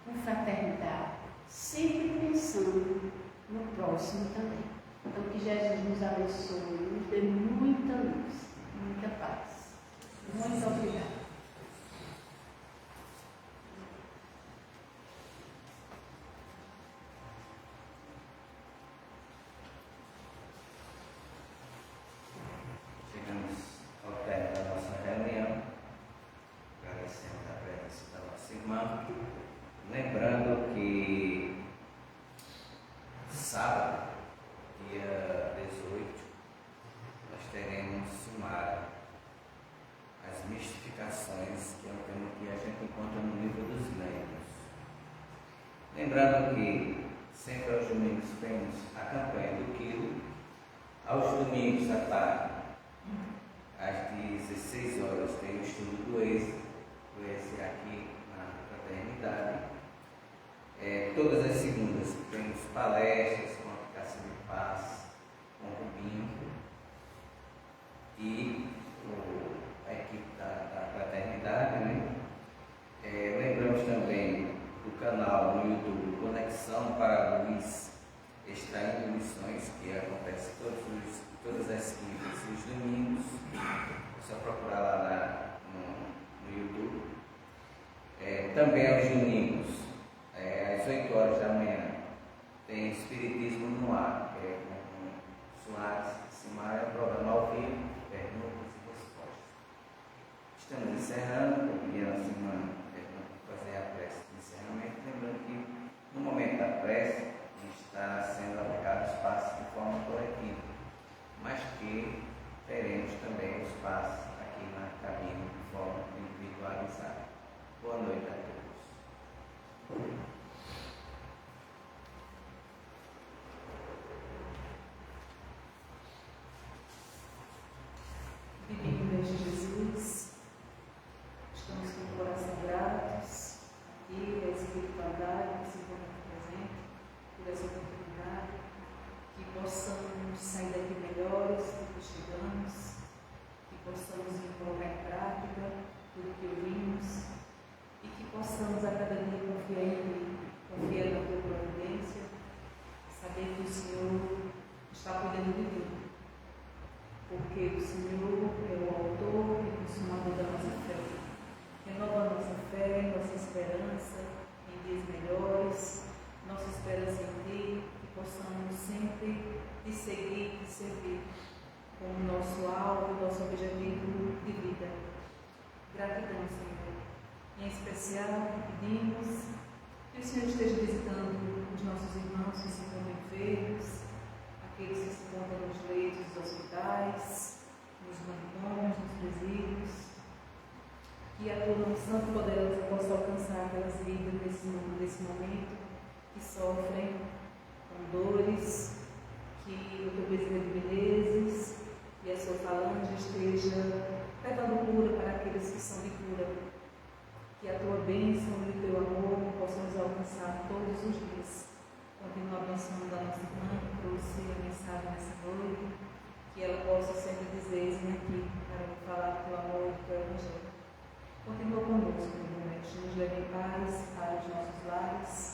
S3: com fraternidade, sempre pensando no próximo também. Então que Jesus nos abençoe, nos dê muita luz, muita paz. Muito obrigada.
S1: Chegamos ao término da nossa reunião, agradecemos a presença da nossa irmã, lembrando que sábado, dia 18, nós teremos sumário, as mistificações, que é um tema que a gente encontra no livro dos Médiuns. Lembrando que sempre aos domingos temos a campanha do quilo, aos domingos à tarde, às 16 horas, tem o estudo do êxito aqui na Fraternidade. Todas as segundas temos palestras com a aplicação de paz, com o Rubinho e a equipe da Fraternidade, né? Lembramos também do canal no YouTube Conexão para a Luz, extraindo lições, que acontece todas as quintas e os domingos. É só procurar lá no YouTube. Também aos domingos, às 8 horas da manhã, tem Espiritismo no Ar, que é com Soares Simária, programa ao vivo, perguntas e respostas. Estamos encerrando, porque a nossa irmã fazer a prece de encerramento, lembrando que no momento da prece está sendo aplicado espaço de forma coletiva, mas que teremos também o espaço aqui na cabine de forma individualizada. Boa noite a todos.
S2: Divino Mestre Jesus, estamos com o coração gratos aqui, a espiritualidade que se encontra presente, por essa oportunidade, que possamos sair daqui melhores do que chegamos, que possamos colocar em prática tudo que ouvimos e que possamos a cada dia confiar em Ti, confiar na Tua providência, saber que o Senhor está cuidando de tudo, porque o Senhor é o autor e consumador da nossa fé. Renova a nossa fé, nossa esperança em dias melhores, nossa esperança em Ti, que possamos sempre Te seguir, Te servir como nosso alvo, nosso objetivo de vida. Gratidão, Senhor. Em especial, pedimos que o Senhor esteja visitando os nossos irmãos que se encontram enfermos, aqueles que se encontram nos leitos dos hospitais, nos manicômios, nos presídios, que a Tua mão santa e poderosa possa alcançar aquelas vidas nesse momento que sofrem com dores, que o Teu Bezerra de Menezes e a sua falange esteja levando cura para aqueles que são de cura, que a Tua bênção e o Teu amor possam nos alcançar todos os dias. Continua abençoando a nossa irmã que trouxe a mensagem nessa noite, que ela possa sempre dizer: eis-me aqui para falar do Teu amor e do Teu Evangelho. Continua conosco, meu Mestre, nos leve em paz para os nossos lares,